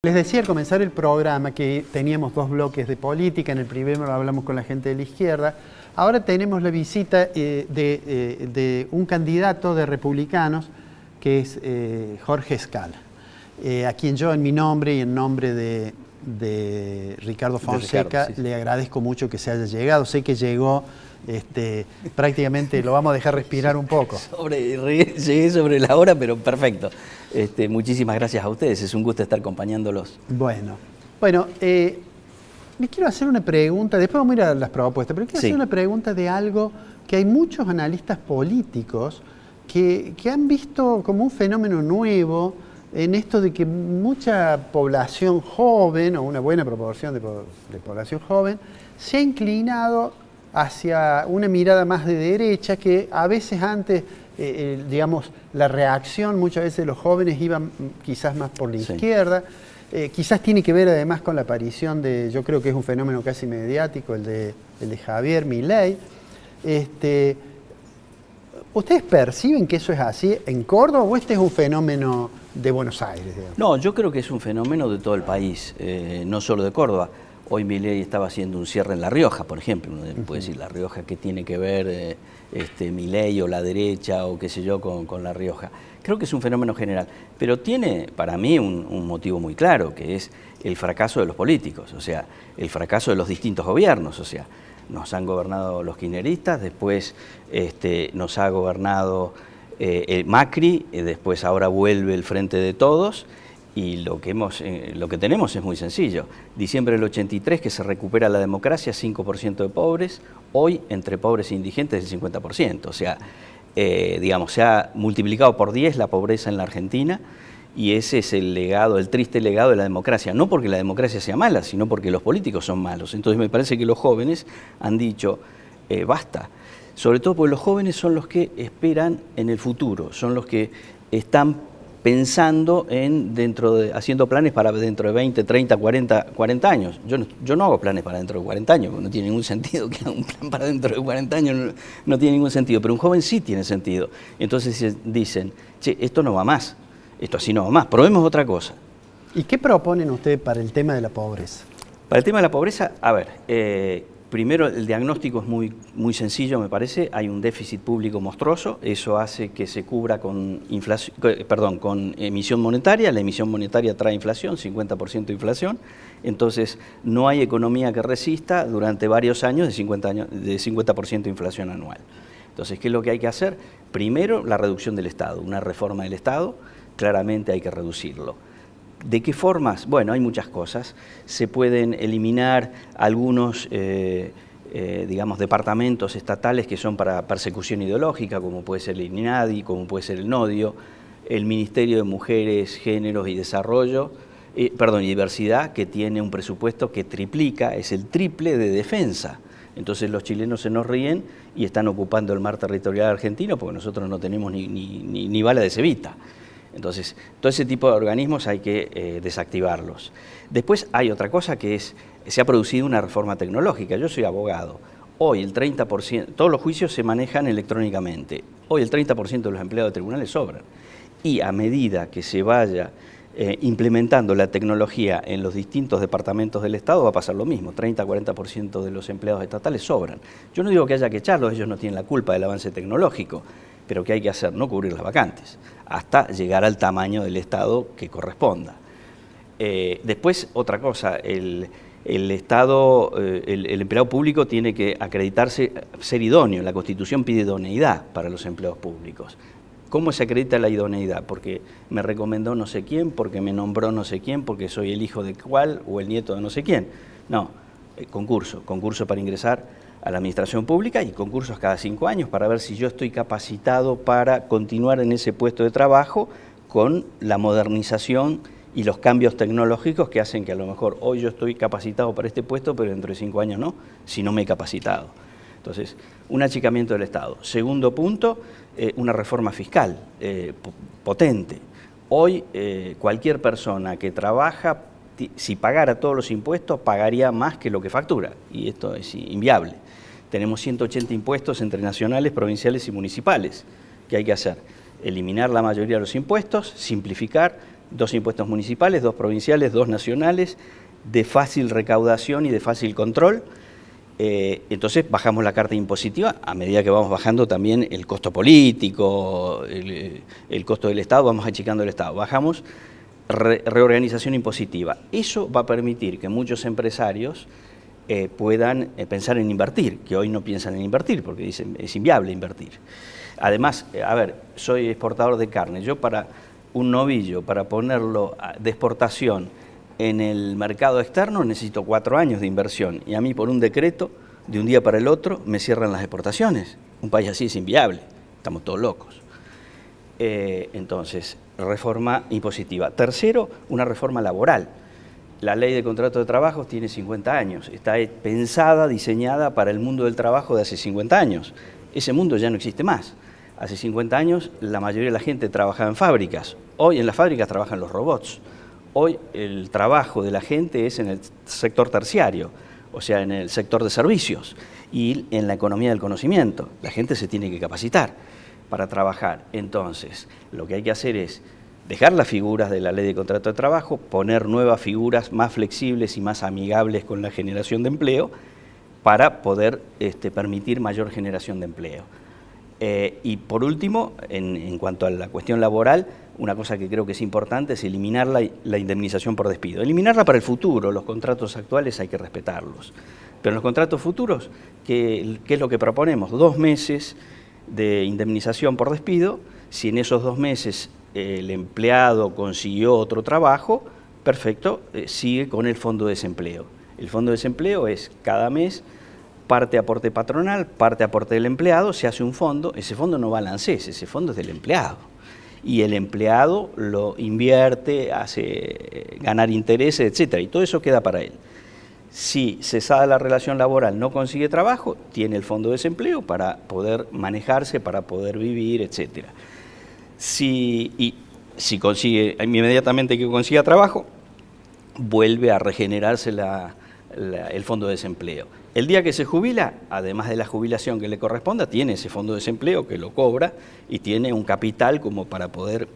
Les decía al comenzar el programa que teníamos dos bloques de política. En el primero hablamos con la gente de la izquierda. Ahora tenemos la visita de un candidato de republicanos que es Jorge Escala, a quien yo en mi nombre y en nombre de Ricardo Fonseca le agradezco mucho que se haya llegado. Sé que llegó prácticamente, lo vamos a dejar respirar un poco. Llegué sobre la hora, pero perfecto. Muchísimas gracias a ustedes, es un gusto estar acompañándolos. Bueno, les quiero hacer una pregunta, después vamos a ir a las propuestas, pero quiero hacer una pregunta de algo que hay muchos analistas políticos que han visto como un fenómeno nuevo en esto de que mucha población joven, o una buena proporción de población joven, se ha inclinado hacia una mirada más de derecha, que a veces antes, digamos, la reacción muchas veces de los jóvenes iba quizás más por la izquierda. Quizás tiene que ver además con la aparición de, yo creo que es un fenómeno casi mediático, el de Javier Milei. ¿Ustedes perciben que eso es así en Córdoba o este es un fenómeno de Buenos Aires, digamos? No, yo creo que es un fenómeno de todo el país, no solo de Córdoba. Hoy Milei estaba haciendo un cierre en La Rioja, por ejemplo. Uno puede decir, La Rioja, ¿qué tiene que ver Milei o la derecha o qué sé yo con La Rioja? Creo que es un fenómeno general, pero tiene para mí un motivo muy claro, que es el fracaso de los políticos, o sea, el fracaso de los distintos gobiernos. O sea, nos han gobernado los kirchneristas, después nos ha gobernado Macri, después ahora vuelve el Frente de Todos. Y lo que tenemos es muy sencillo. Diciembre del 83, que se recupera la democracia, 5% de pobres. Hoy, entre pobres e indigentes, el 50%. O sea, digamos, se ha multiplicado por 10 la pobreza en la Argentina, y ese es el legado, el triste legado de la democracia. No porque la democracia sea mala, sino porque los políticos son malos. Entonces me parece que los jóvenes han dicho, basta. Sobre todo porque los jóvenes son los que esperan en el futuro, son los que están pensando haciendo planes para dentro de 20, 30, 40 años. Yo no hago planes para dentro de 40 años, porque no tiene ningún sentido que haga un plan para dentro de 40 años, no tiene ningún sentido, pero un joven sí tiene sentido. Entonces dicen, che, esto no va más, esto así no va más, probemos otra cosa. ¿Y qué proponen ustedes para el tema de la pobreza? Para el tema de la pobreza, a ver, primero, el diagnóstico es muy sencillo, me parece. Hay un déficit público monstruoso. Eso hace que se cubra con emisión monetaria. La emisión monetaria trae inflación, 50% de inflación. Entonces, no hay economía que resista durante varios años de 50% de inflación anual. Entonces, ¿qué es lo que hay que hacer? Primero, la reducción del Estado, una reforma del Estado. Claramente hay que reducirlo. ¿De qué formas? Bueno, hay muchas cosas. Se pueden eliminar algunos, digamos, departamentos estatales que son para persecución ideológica, como puede ser el INADI, como puede ser el NODIO, el Ministerio de Mujeres, Géneros y Desarrollo, y Diversidad, que tiene un presupuesto que triplica, es el triple de defensa. Entonces los chilenos se nos ríen y están ocupando el mar territorial argentino porque nosotros no tenemos ni bala de cebita. Entonces, todo ese tipo de organismos hay que desactivarlos. Después hay otra cosa que es, se ha producido una reforma tecnológica. Yo soy abogado. Hoy el 30%, todos los juicios se manejan electrónicamente. Hoy el 30% de los empleados de tribunales sobran. Y a medida que se vaya implementando la tecnología en los distintos departamentos del Estado va a pasar lo mismo. 30-40% de los empleados estatales sobran. Yo no digo que haya que echarlos, ellos no tienen la culpa del avance tecnológico, pero ¿qué hay que hacer? No cubrir las vacantes, hasta llegar al tamaño del Estado que corresponda. Después, otra cosa, el Estado, el empleado público tiene que acreditarse, ser idóneo. La Constitución pide idoneidad para los empleados públicos. ¿Cómo se acredita la idoneidad? Porque me recomendó no sé quién, porque me nombró no sé quién, porque soy el hijo de cuál o el nieto de no sé quién. No, concurso para ingresar a la administración pública y concursos cada 5 años para ver si yo estoy capacitado para continuar en ese puesto de trabajo con la modernización y los cambios tecnológicos que hacen que a lo mejor hoy yo estoy capacitado para este puesto, pero dentro de 5 años no, si no me he capacitado. Entonces, un achicamiento del Estado. Segundo punto, una reforma fiscal potente. Hoy cualquier persona que trabaja, si pagara todos los impuestos, pagaría más que lo que factura, y esto es inviable. Tenemos 180 impuestos entre nacionales, provinciales y municipales. ¿Qué hay que hacer? Eliminar la mayoría de los impuestos, simplificar, 2 impuestos municipales, 2 provinciales, 2 nacionales, de fácil recaudación y de fácil control. Entonces bajamos la carga impositiva a medida que vamos bajando también el costo político, el costo del Estado, vamos achicando el Estado. Bajamos reorganización impositiva. Eso va a permitir que muchos empresarios puedan pensar en invertir, que hoy no piensan en invertir porque dicen es inviable invertir. Además, a ver, soy exportador de carne. Yo para un novillo, para ponerlo de exportación en el mercado externo, necesito 4 años de inversión. Y a mí, por un decreto, de un día para el otro, me cierran las exportaciones. Un país así es inviable. Estamos todos locos. Entonces, reforma impositiva. Tercero, una reforma laboral. La ley de contrato de trabajo tiene 50 años. Está pensada, diseñada para el mundo del trabajo de hace 50 años. Ese mundo ya no existe más. Hace 50 años la mayoría de la gente trabajaba en fábricas. Hoy en las fábricas trabajan los robots. Hoy el trabajo de la gente es en el sector terciario, o sea, en el sector de servicios y en la economía del conocimiento. La gente se tiene que capacitar para trabajar. Entonces, lo que hay que hacer es dejar las figuras de la ley de contrato de trabajo, poner nuevas figuras más flexibles y más amigables con la generación de empleo para poder permitir mayor generación de empleo. Y por último, en cuanto a la cuestión laboral, una cosa que creo que es importante es eliminar la indemnización por despido. Eliminarla para el futuro, los contratos actuales hay que respetarlos. Pero en los contratos futuros, ¿qué es lo que proponemos? 2 meses de indemnización por despido. Si en esos 2 meses el empleado consiguió otro trabajo, perfecto, sigue con el fondo de desempleo. El fondo de desempleo es cada mes parte aporte patronal, parte aporte del empleado, se hace un fondo, ese fondo no va al ANSES, ese fondo es del empleado. Y el empleado lo invierte, hace ganar intereses, etcétera, y todo eso queda para él. Si cesada la relación laboral no consigue trabajo, tiene el fondo de desempleo para poder manejarse, para poder vivir, etcétera. Si consigue, inmediatamente que consiga trabajo, vuelve a regenerarse el fondo de desempleo. El día que se jubila, además de la jubilación que le corresponda, tiene ese fondo de desempleo que lo cobra y tiene un capital como para poder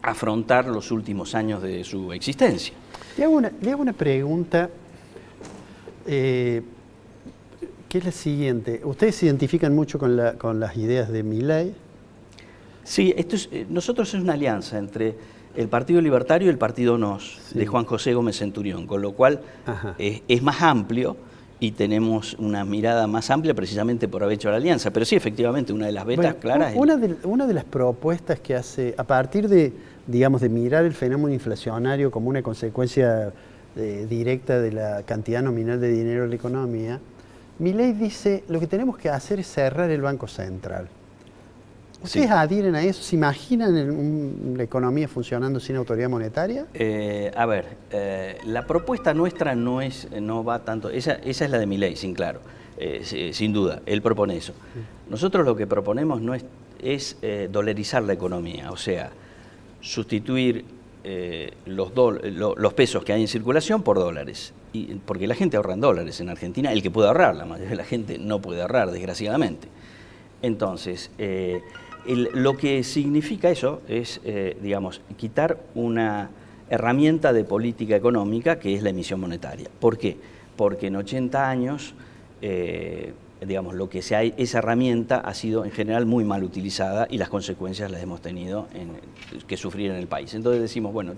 afrontar los últimos años de su existencia. Le hago una pregunta que es la siguiente. ¿Ustedes se identifican mucho con las ideas de Milei? Sí, nosotros es una alianza entre el Partido Libertario y el Partido NOS, sí, de Juan José Gómez Centurión, con lo cual es más amplio y tenemos una mirada más amplia precisamente por haber hecho la alianza. Pero sí, efectivamente, una de las vetas claras... Una de las propuestas que hace, a partir de, digamos, de mirar el fenómeno inflacionario como una consecuencia directa de la cantidad nominal de dinero en la economía, Milei dice, lo que tenemos que hacer es cerrar el Banco Central. ¿Ustedes adhieren a eso? ¿Se imaginan una economía funcionando sin autoridad monetaria? La propuesta nuestra no va tanto... Esa es la de Milei, claro, sin duda, él propone eso. Nosotros lo que proponemos no es dolarizar la economía, o sea, sustituir los pesos que hay en circulación por dólares. Porque la gente ahorra en dólares en Argentina, el que puede ahorrar, la mayoría de la gente no puede ahorrar, desgraciadamente. Entonces... lo que significa eso es, digamos, quitar una herramienta de política económica que es la emisión monetaria. ¿Por qué? Porque en 80 años, digamos, esa herramienta ha sido en general muy mal utilizada y las consecuencias las hemos tenido que sufrir en el país. Entonces decimos, bueno,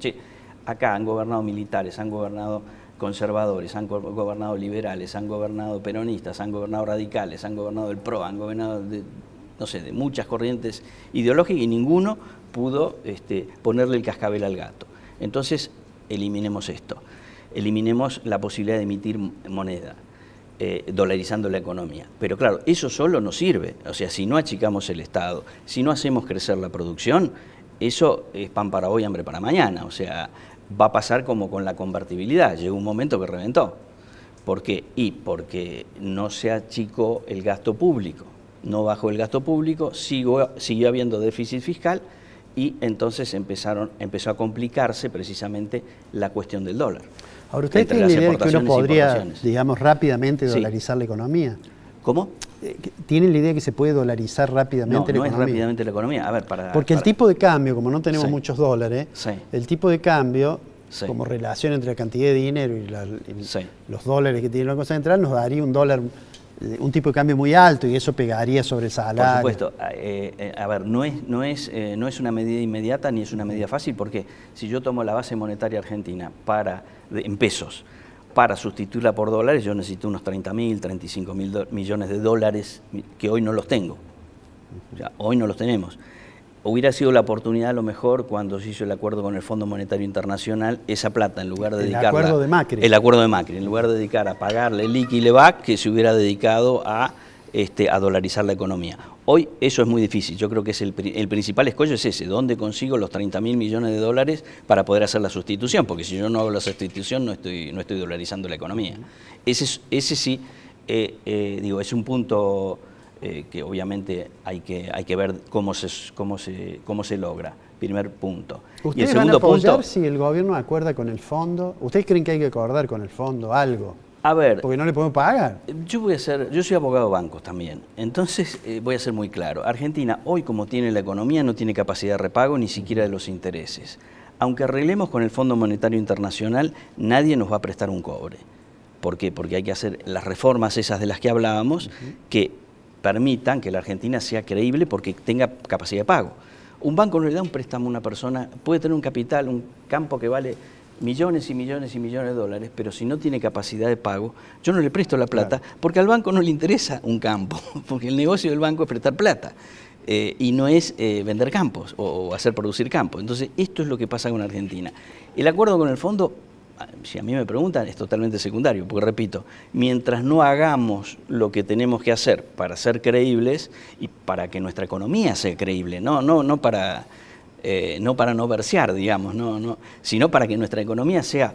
acá han gobernado militares, han gobernado conservadores, han gobernado liberales, han gobernado peronistas, han gobernado radicales, han gobernado el PRO, han gobernado de muchas corrientes ideológicas y ninguno pudo ponerle el cascabel al gato. Entonces, eliminemos esto, eliminemos la posibilidad de emitir moneda, dolarizando la economía. Pero claro, eso solo no sirve, o sea, si no achicamos el Estado, si no hacemos crecer la producción, eso es pan para hoy, hambre para mañana, o sea, va a pasar como con la convertibilidad, llegó un momento que reventó. ¿Por qué? Porque no se achicó el gasto público. No bajó el gasto público, siguió habiendo déficit fiscal y entonces empezó a complicarse precisamente la cuestión del dólar. Ahora, ¿usted tiene la idea de que uno podría, digamos, rápidamente dolarizar la economía? ¿Cómo? ¿tienen la idea que se puede dolarizar rápidamente la economía? No es rápidamente la economía. A ver, Porque el tipo de cambio, como no tenemos muchos dólares, sí, el tipo de cambio, sí, como relación entre la cantidad de dinero y sí, los dólares que tiene el Banco Central, nos daría un tipo de cambio muy alto y eso pegaría sobre el salario. Por supuesto. A ver, no es una medida inmediata ni es una medida fácil, porque si yo tomo la base monetaria argentina en pesos, para sustituirla por dólares, yo necesito unos 30.000, 35.000 millones de dólares que hoy no los tengo. O sea, hoy no los tenemos. Hubiera sido la oportunidad a lo mejor cuando se hizo el acuerdo con el Fondo Monetario Internacional, esa plata en lugar de dedicarla... El acuerdo de Macri. El acuerdo de Macri, en lugar de dedicar a pagarle el ICI y LEVAC, que se hubiera dedicado a dolarizar la economía. Hoy eso es muy difícil, yo creo que es el principal escollo es ese, ¿dónde consigo los 30.000 millones de dólares para poder hacer la sustitución? Porque si yo no hago la sustitución no estoy dolarizando la economía. Ese sí, es un punto... que obviamente hay que ver cómo se logra. Primer punto. ¿Ustedes y el segundo van a apoyar punto, si el gobierno acuerda con el fondo? ¿Ustedes creen que hay que acordar con el fondo algo? a ver, Porque no le podemos pagar. yo soy abogado de bancos también, entonces voy a ser muy claro. Argentina hoy, como tiene la economía, no tiene capacidad de repago ni siquiera de los intereses. Aunque arreglemos con el Fondo Monetario Internacional, nadie nos va a prestar un cobre. ¿Por qué? Porque hay que hacer las reformas esas de las que hablábamos, que permitan que la Argentina sea creíble porque tenga capacidad de pago. Un banco no le da un préstamo a una persona, puede tener un capital, un campo que vale millones y millones y millones de dólares, pero si no tiene capacidad de pago, yo no le presto la plata, porque al banco no le interesa un campo, porque el negocio del banco es prestar plata. Y no es vender campos o hacer producir campos. Entonces, esto es lo que pasa con Argentina. El acuerdo con el fondo, si a mí me preguntan, es totalmente secundario, porque repito, mientras no hagamos lo que tenemos que hacer para ser creíbles y para que nuestra economía sea creíble, no para no versear, digamos, sino para que nuestra economía sea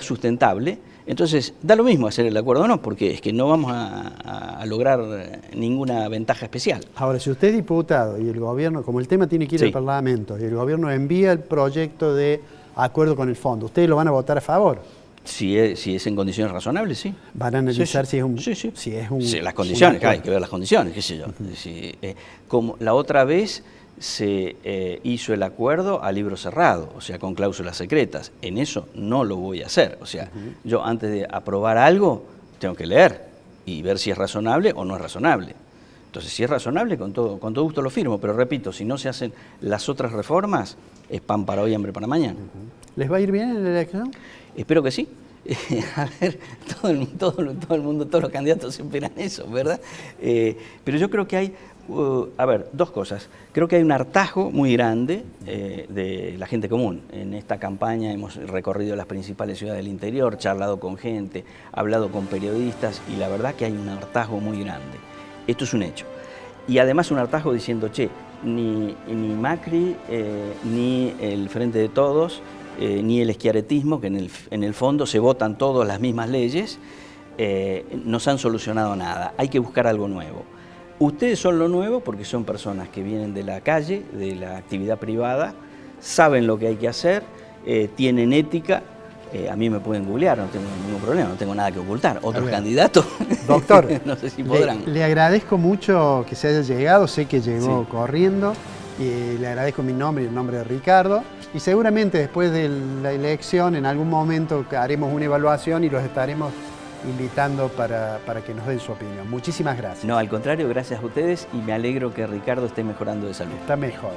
sustentable. Entonces, da lo mismo hacer el acuerdo o no, porque es que no vamos a lograr ninguna ventaja especial. Ahora, si usted es diputado y el gobierno, como el tema tiene que ir al Parlamento, y el gobierno envía el proyecto de acuerdo con el fondo, ¿ustedes lo van a votar a favor? Si es en condiciones razonables, sí. Van a analizar si es un... Sí, las condiciones, claro, hay que ver las condiciones, qué sé yo. Como la otra vez se hizo el acuerdo a libro cerrado, o sea, con cláusulas secretas. En eso no lo voy a hacer. O sea, yo antes de aprobar algo, tengo que leer y ver si es razonable o no es razonable. Entonces, si es razonable, con todo gusto lo firmo. Pero repito, si no se hacen las otras reformas, es pan para hoy, hambre para mañana. ¿Les va a ir bien en la elección? Espero que sí. A ver, todo el mundo, todos los candidatos esperan eso, ¿verdad? Pero yo creo que hay, dos cosas. Creo que hay un hartazgo muy grande de la gente común. En esta campaña hemos recorrido las principales ciudades del interior, charlado con gente, hablado con periodistas, y la verdad que hay un hartazgo muy grande. Esto es un hecho. Y además un hartazgo diciendo, ni Macri, ni el Frente de Todos, ni el schiarettismo, que en el fondo se votan todas las mismas leyes, nos han solucionado nada. Hay que buscar algo nuevo. Ustedes son lo nuevo porque son personas que vienen de la calle, de la actividad privada, saben lo que hay que hacer, tienen ética. A mí me pueden googlear, no tengo ningún problema, no tengo nada que ocultar. Otros candidatos, doctor, no sé si podrán. Le agradezco mucho que se haya llegado, sé que llegó corriendo, y le agradezco mi nombre y el nombre de Ricardo. Y seguramente después de la elección, en algún momento haremos una evaluación y los estaremos invitando para que nos den su opinión. Muchísimas gracias. No, al contrario, gracias a ustedes y me alegro que Ricardo esté mejorando de salud. Está mejor.